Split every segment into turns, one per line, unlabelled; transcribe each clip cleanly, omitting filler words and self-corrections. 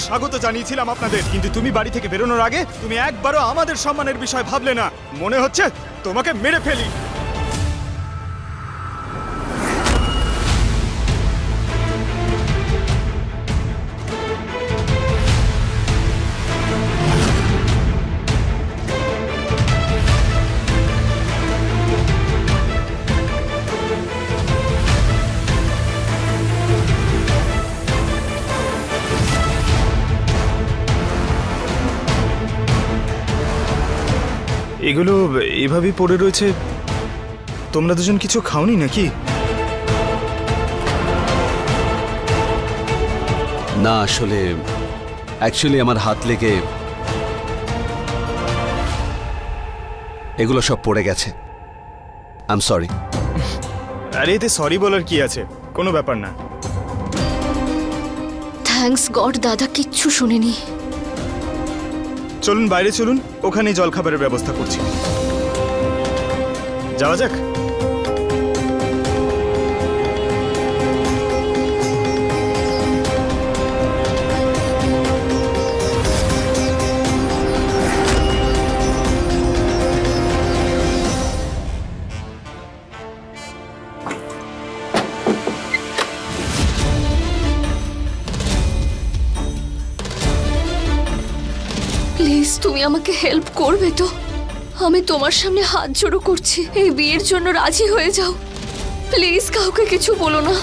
স্বাগত জানিয়েছিলাম আপনাদের, কিন্তু তুমি বাড়ি থেকে বেরোনোর আগে তুমি একবারও আমাদের সম্মানের বিষয় ভাবলে না। মনে হচ্ছে তোমাকে মেরে ফেলি। এগুলো এভাবেই পড়ে রয়েছে। তোমরা দুজন কিছু খাওনি নাকি?
না, আসলে অ্যাকচুয়ালি আমার হাত লেগে এগুলো সব পড়ে গেছে। I am sorry.
আরে এতে সরি বলার কি আছে, কোনো ব্যাপার না।
থ্যাঙ্কস গড দাদা কিচ্ছু শুনেনি।
চলুন বাইরে চলুন, ওখানে জলখাবারের ব্যবস্থা করছি। যাওয়া যাক।
প্লিজ তুমি আমাকে হেল্প করবে তো? আমি তোমার সামনে হাত জোড়ো করছি, এই বিয়ের জন্য রাজি হয়ে যাও। প্লিজ কাউকে কিছু বলো না।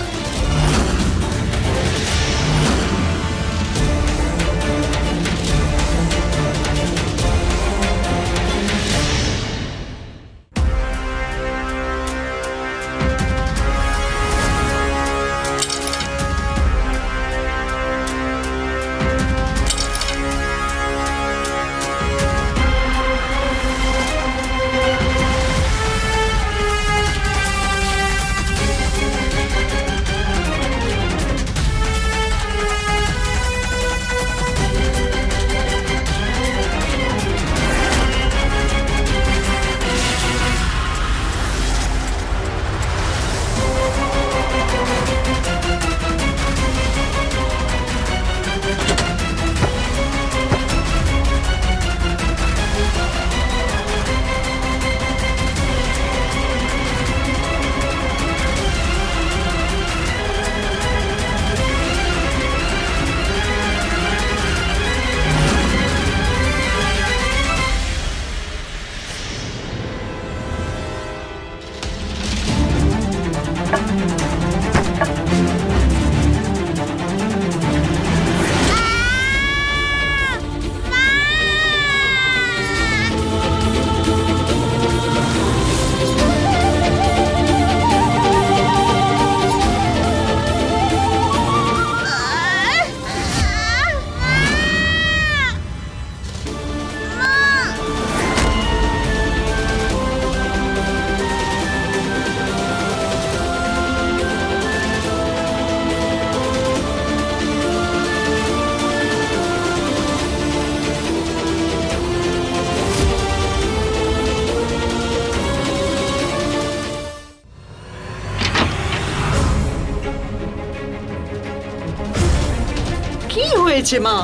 মা?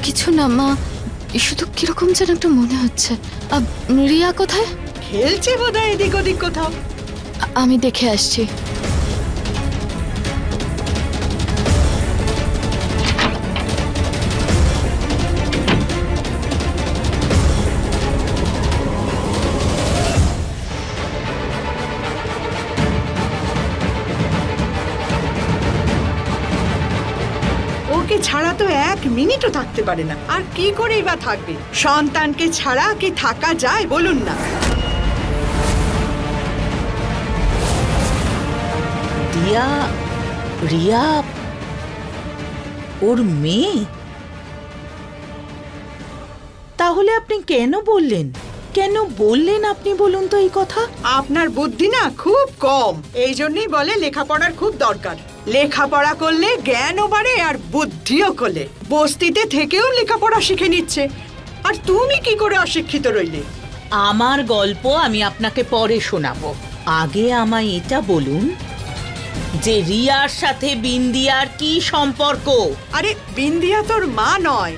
কিছু না মা, শুধু কিরকম যেন একটা মনে হচ্ছে। রিয়া কোথায়?
খেলছে বোধহয় এদিক ওদিক কোথাও।
আমি দেখে আসছি।
ছাড়া তো এক মিনিটও থাকতে পারে না। আর কি করেই বা থাকবে? সন্তানকে ছাড়া কি থাকা যায় বলুন না?
রিয়া ওর মেয়ে? তাহলে আপনি কেন বললেন? আপনি বলুন তো এই কথা।
আপনার বুদ্ধি না খুব কম, এই জন্যই বলে লেখাপড়ার খুব দরকার। লেখাপড়া করলে জ্ঞানও বাড়ে আর বুদ্ধিও খোলে। বস্তিতে থেকেও লেখাপড়া শিখে নিচ্ছে, আর তুমি কি করে অশিক্ষিত রইলে?
আমার গল্প আমি আপনাকে পরে শোনাবো। আগে আমায় এটা বলুন, যে রিয়ার সাথে বিন্দিয়ার কি সম্পর্ক?
আরে বিন্দিয়া তোর মা নয়,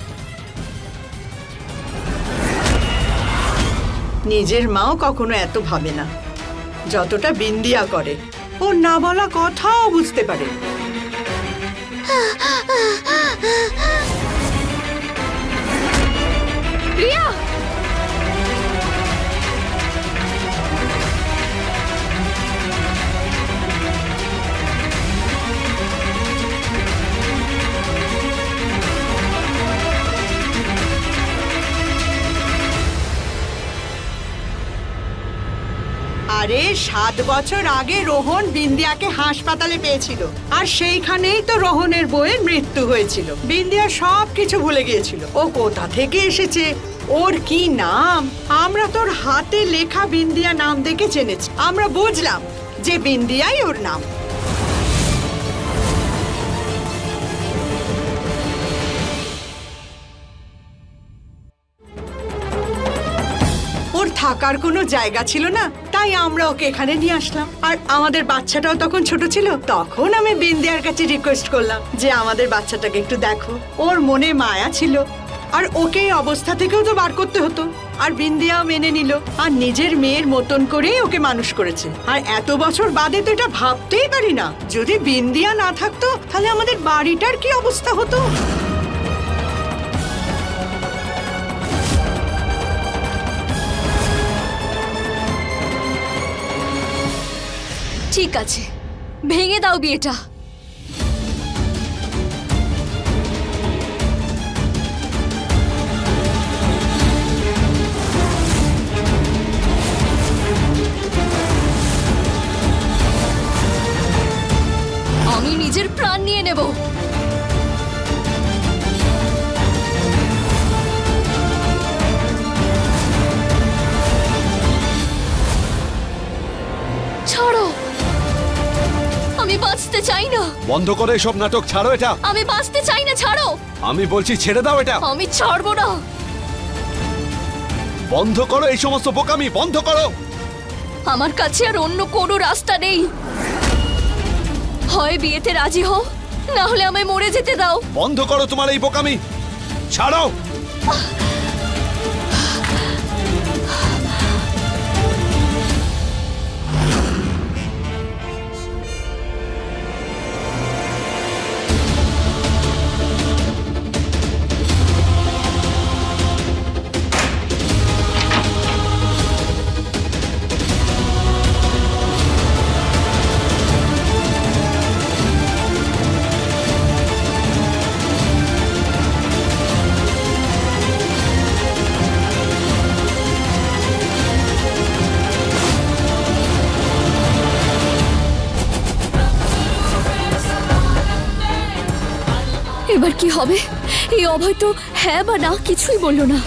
নিজের মাও কখনো এত ভাবে না যতটা বিন্দিয়া করে। ওর না বলা কথাও বুঝতে পারে।
রিয়া,
আরে 7 বছর আগে রোহন বিন্দিয়াকে হাসপাতালে পেয়েছিল, আর সেইখানেই তো রোহনের বউয়ের মৃত্যু হয়েছিল। বিন্দিয়া সব কিছু ভুলে গিয়েছিল। ও কোথা থেকে এসেছে, ওর কি নাম, আমরা তোর হাতে লেখা বিন্দিয়া নাম দেখে জেনেছি। আমরা বুঝলাম যে বিন্দিয়াই ওর নাম। ওর থাকার কোনো জায়গা ছিল না, তাই আমরা ওকে এখানে নিয়ে আসলাম। আর আমাদের বাচ্চাটাও তখন ছোট ছিল। তখন আমি বিন্দিয়ার কাছে রিকোয়েস্ট করলাম যে আমাদের বাচ্চাটাকে একটু দেখো। ওর মনে মায়া ছিল, আর ওকে এই অবস্থা থেকেও তো বার করতে হতো। আর বিন্দিয়াও মেনে নিল, আর নিজের মেয়ের মতন করেই ওকে মানুষ করেছে। আর এত বছর বাদে তো এটা ভাবতেই পারি না, যদি বিন্দিয়া না থাকতো তাহলে আমাদের বাড়িটার কি অবস্থা হতো।
ঠিক আছে, ভেঙে দাও বিয়েটা। আমি নিজের প্রাণ নিয়ে নেব। ছাড়ো, আমি বাঁচতে চাই না।
বন্ধ করো এসব নাটক, ছাড়ো এটা।
আমি বাঁচতে চাই না, ছাড়ো।
আমি বলছি ছেড়ে দাও এটা।
আমি ছাড়বো না।
বন্ধ করো এই সমস্ত বোকামি, বন্ধ করো।
আমার কাছে আর অন্য কোনো রাস্তা নেই। হয় বিয়েতে রাজি হও, না হলে আমায় মরে যেতে দাও।
বন্ধ করো তোমার এই বোকামি, ছাড়ো।
এবার কি হবে? এই অভয় তো হ্যাঁ বা না কিছুই বললো না।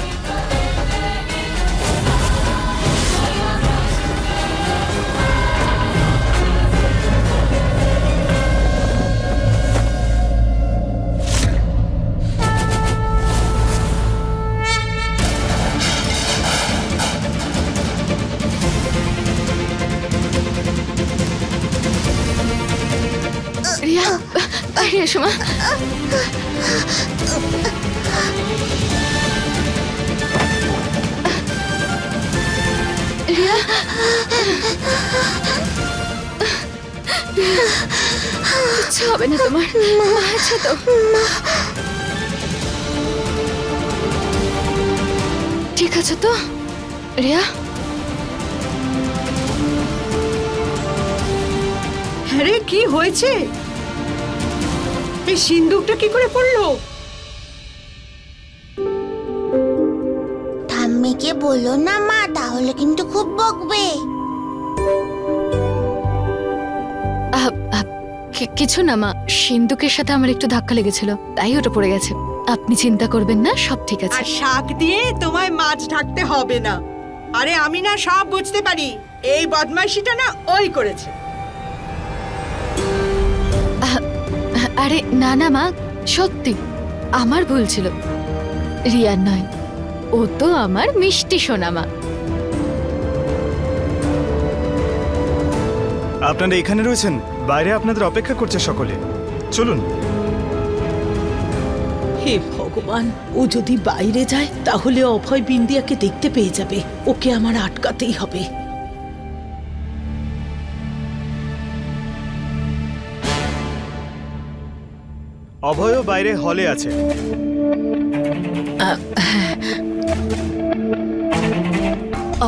রিয়া, বাইরে এসো মা। রিয়া, কিচ্ছু হবে না তোমার, মা আছে তো। ঠিক আছে তো রিয়া?
আরে কি হয়েছে? এই সিন্দুকটা কি করে পড়লো?
ঠাম্মিকে বলো না মা, তাহলে কিন্তু খুব বকবে।
কিছু না মা, সিন্দুকের সাথে আমার একটু ধাক্কা লেগেছিল, তাই ওটা পড়ে গেছে। আপনি চিন্তা করবেন না, সব ঠিক আছে।
আর শাক দিয়ে তোমায় মাছ ঢাকতে হবে না। আরে আমি না সব বুঝতে পারি, এই বদমাইশিটা না ওই করেছে।
আরে না না মা, সত্যি আমার ভুল ছিল, রিয়ার নয়। ও তো আমার মিষ্টি সোনা মা।
আপনারা এখানে রয়েছেন? বাইরে আপনাদের অপেক্ষা করছে সকলে, চলুন।
হে ভগবান, ও যদি বাইরে যায় তাহলে অভয় বিন্দিয়াকে দেখতে পেয়ে যাবে। ওকে আমার আটকাতেই হবে।
অভয়ও বাইরে হলে আছে।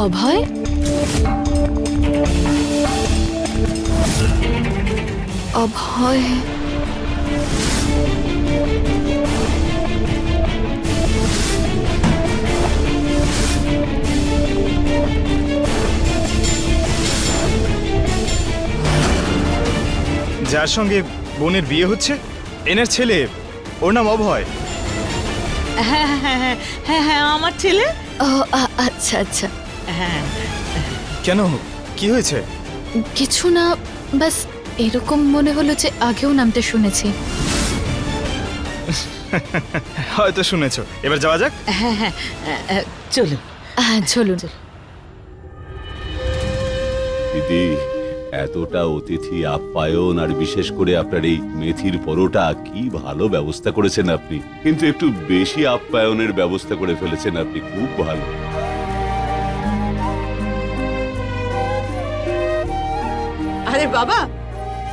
অভয়, অভয়,
যার সঙ্গে বোনের বিয়ে হচ্ছে এনার ছেলে, ওর নাম অভয়।
হ্যাঁ হ্যাঁ হ্যাঁ হ্যাঁ হ্যাঁ, আমার ছেলে।
ও আচ্ছা আচ্ছা।
হ্যাঁ,
কেন, কি হয়েছে?
কিছু না, বাস এরকম মনে হলো যে আগেও নামতে শুনেছি।
হয়তো শুনেছো। এবার যাওয়া যাক।
হ্যাঁ হ্যাঁ, চলুন।
হ্যাঁ চলুন।
দিদি, এতটা অতিথি আপ্যায়ন আর বিশেষ করে আপনার এই মেথির পরোটা, কি ভালো ব্যবস্থা করেছেন আপনি। কিন্তু একটু বেশি আপ্যায়নের ব্যবস্থা করে ফেলেছেন আপনি, খুব ভালো।
আরে বাবা,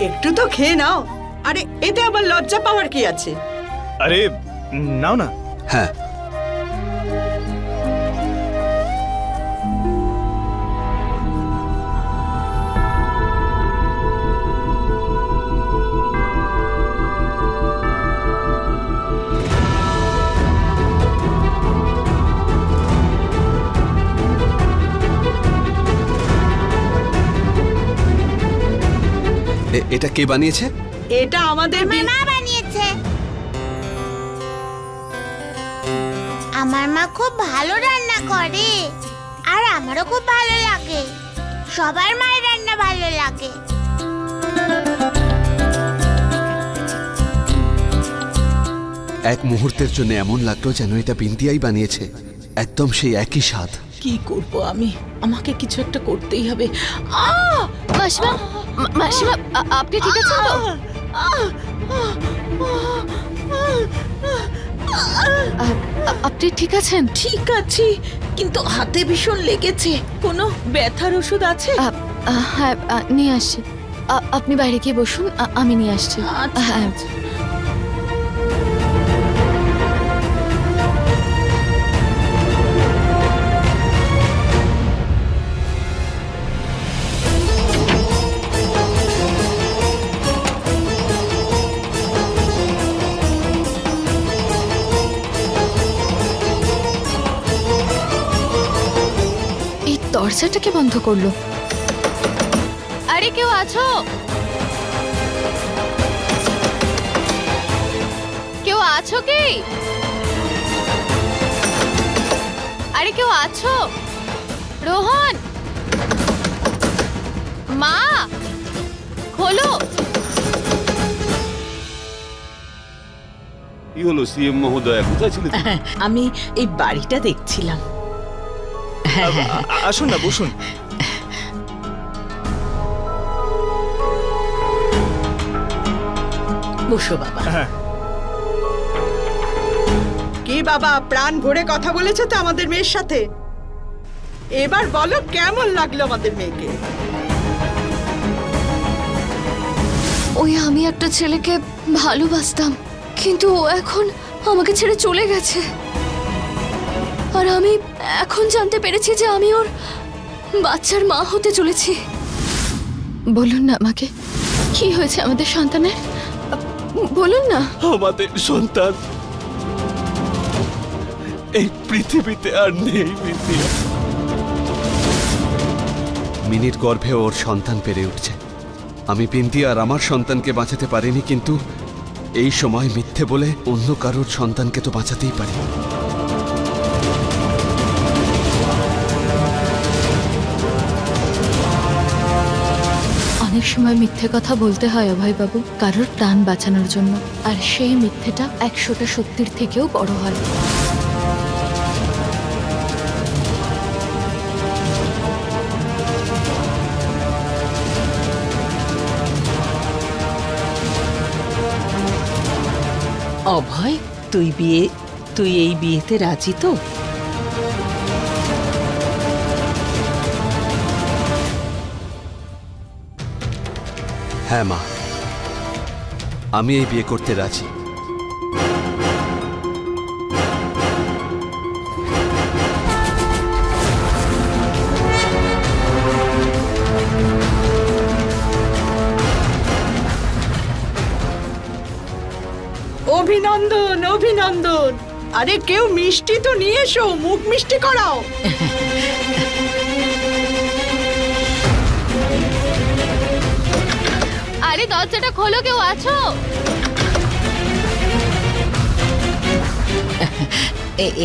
একটু তো খেয়ে নাও। আরে এতে আবার লজ্জা পাওয়ার কি আছে?
আরে নাও না।
হ্যাঁ, এটা কে বানিয়েছে?
এটা আমাদের
মা বানিয়েছে। আমার মা খুব ভালো রান্না করে, আর আমারও খুব ভালো লাগে। সবার মায়ের রান্না ভালো লাগে।
এক মুহূর্তের জন্য এমন লাগলো যেন এটা বিন্দিয়াই বানিয়েছে, একদম সেই একই স্বাদ।
কি করব আমি? আমাকে কিছু একটা করতেই হবে।
মাসিমা, মাসিমা, আপনি ঠিক আছেন তো? আপনি ঠিক আছেন?
ঠিক আছি, কিন্তু হাতে ভীষণ লেগেছে। কোনো ব্যথার ওষুধ আছে?
হ্যাঁ নিয়ে আসছি। আপনি বাইরে গিয়ে বসুন, আমি নিয়ে আসছি।
আচ্ছা,
হ্যাঁ।
আচ্ছা।
দরজাটাকে বন্ধ করলো। আরে কেউ আছো? কেউ আছো কি? আরে কেউ আছো? রোহন, মা খোলো।
কি হলো সিএম মহোদয়, কোথায় ছিলেন?
আমি এই বাড়িটা দেখছিলাম।
আসুন না, বসুন।
বসো বাবা।
কি বাবা, প্রাণ ভরে কথা বলেছো তো আমাদের মেয়ের সাথে? এবার বলো কেমন লাগলো আমাদের মেয়েকে?
ওই আমি একটা ছেলেকে ভালোবাসতাম, কিন্তু ও এখন আমাকে ছেড়ে চলে গেছে। আর আমি এখন জানতে পেরেছি যে আমি ওর বাচ্চার মা হতে চলেছি। বলুন না আমাকে, কি হয়েছে আমাদের সন্তানের? বলুন না।
আমাদের সন্তান এই পৃথিবীতে আর নেই। মিনির গর্ভে ওর সন্তান পেরে উঠছে। আমি বিন্দি আর আমার সন্তানকে বাঁচাতে পারিনি, কিন্তু এই সময় মিথ্যে বলে অন্য কারোর সন্তানকে তো বাঁচাতেই পারি।
অনেক সময় মিথ্যে কথা বলতে হয় অভয় বাবু, কারোর প্রাণ বাঁচানোর জন্য। আর সেই মিথ্যেটা 100টা সত্যির থেকেও বড় হয়।
অভয়, তুই এই বিয়েতে রাজি তো?
হ্যাঁ মা, আমি এই বিয়ে করতে রাজি।
অভিনন্দন, অভিনন্দন। আরে কেউ মিষ্টি তো নিয়ে এসো, মুখ মিষ্টি করাও।
আরে দরজাটা খোলো, কেউ আছো?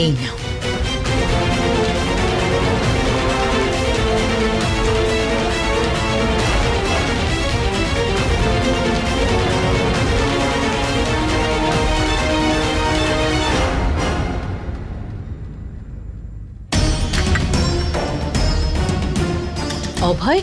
এই নাও। অভয়,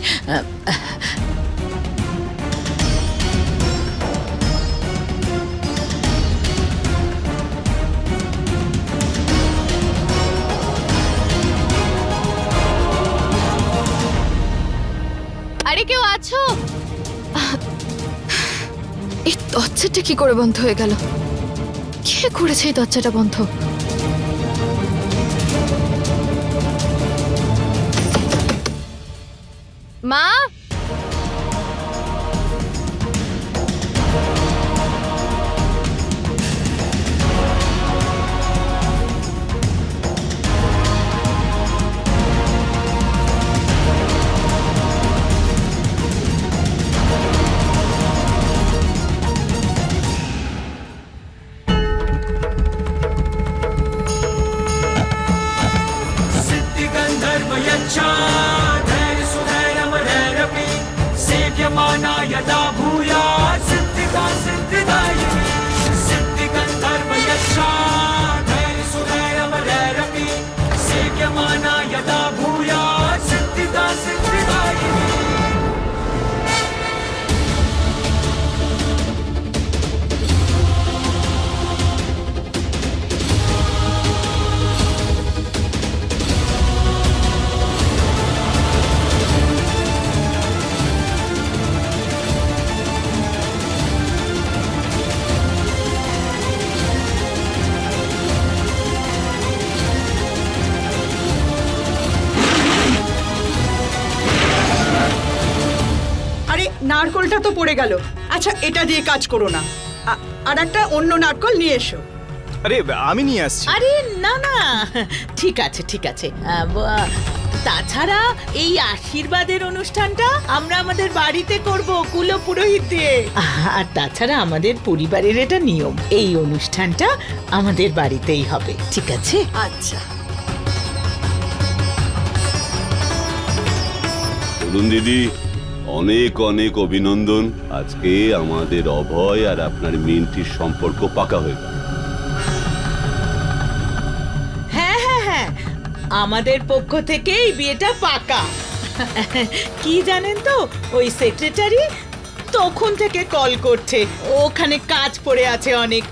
আরে কেউ আছো? এই দরজাটা কি করে বন্ধ হয়ে গেল? কে করেছে এই দরজাটা বন্ধ? মা,
यदा भूयात् सिद्धिदा सिद्धिदायिनी सिद्धिगन्धर्व यक्षा धैर्यसुधैरमरैरपि सेव्यमाना यदा भूयात् सिद्धिदा सिद्धिदायिनी।
নারকলটা তো পড়ে গেল। আচ্ছা, এটা দিয়ে কাজ করো না, আর একটা অন্য নারকল নিয়ে এসো।
আরে আমি নিয়ে আসছি।
আরে না না, ঠিক আছে ঠিক আছে। তাছাড়া এই আশীর্বাদের অনুষ্ঠানটা আমরা আমাদের বাড়িতে করব কুলো পুরোহিত দিয়ে। আর তাছাড়া আমাদের পরিবারের এটা নিয়ম, এই অনুষ্ঠানটা আমাদের বাড়িতেই হবে, ঠিক আছে?
আচ্ছা
বলুন দিদি, অনেক অনেক অভিনন্দন। আজকে আমাদের অভয় আর আপনার মিন্টির সম্পর্ক পাকা হয়ে গেল।
হ্যাঁ হ্যাঁ হ্যাঁ, আমাদের পক্ষ থেকে এই বিয়েটা পাকা। কি জানেন তো, ওই সেক্রেটারি তখন থেকে কল করছে, ওখানে কাজ পড়ে আছে অনেক,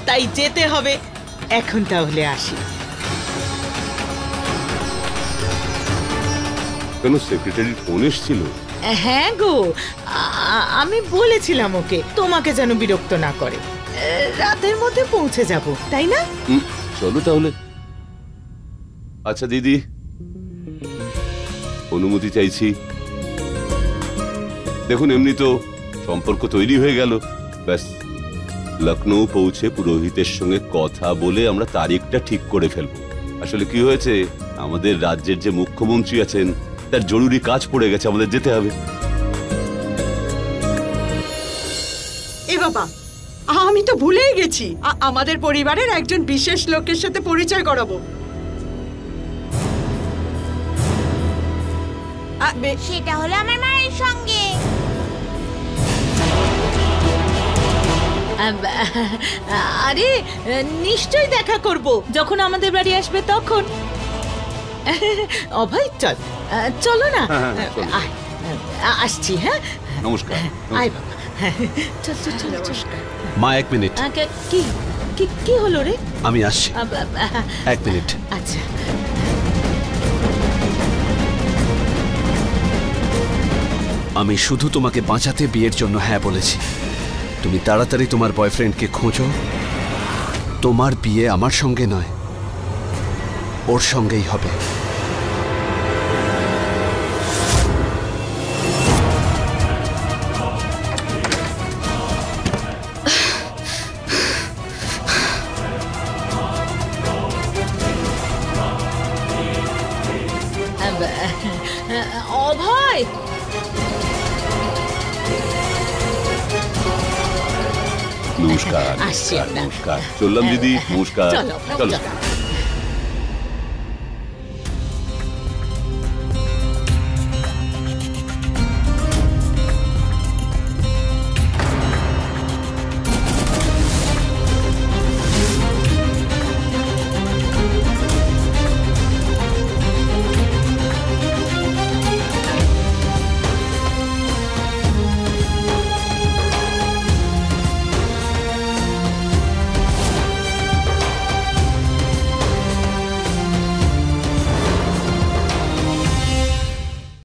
তাই যেতে হবে। এখন তাহলে আসি।
কেন, সেক্রেটারির ফোন এসেছিল?
হ্যাঁ গো, আমি বলেছিলাম ওকে তোমাকে যেন বিরক্ত না করে। রাতের মধ্যে পৌঁছে যাব, তাই না?
চলো তাহলে। আচ্ছা দিদি, অনুমতি চাইছি। দেখুন, এমনি তো সম্পর্ক তৈরি হয়ে গেল, ব্যাস লখনৌ পৌঁছে পুরোহিতের সঙ্গে কথা বলে আমরা তারিখটা ঠিক করে ফেলবো। আসলে কি হয়েছে, আমাদের রাজ্যের যে মুখ্যমন্ত্রী আছেন তার জরুরি কাজ পড়ে গেছে, আমাদের যেতে হবে।
এ বাবা, আমি তো ভুলেই গেছি, আমাদের পরিবারের একজন বিশেষ লোকের সাথে পরিচয় করাবো।
সেটা হলো আমার মায়ের সঙ্গে।
আরে নিশ্চয়ই দেখা করব, যখন আমাদের বাড়ি আসবে তখন। অভয় চল, চলো না। আসছি। হ্যাঁ,
নমস্কার।
আয় বাবা, চল চল চল।
মা, এক মিনিট।
কি হলো রে?
আমি আসছি, এক মিনিট।
আচ্ছা,
আমি শুধু তোমাকে বাঁচাতে বিয়ের জন্য হ্যাঁ বলেছি। তুমি তাড়াতাড়ি তোমার বয়ফ্রেন্ডকে খোঁজো। তোমার বিয়ে আমার সঙ্গে নয়, ওর সঙ্গেই হবে।
অভয়,
নমস্কার।
আসছি আমরা।
নমস্কার, চললাম দিদি, নমস্কার।
চলো,
চলো।
চলো।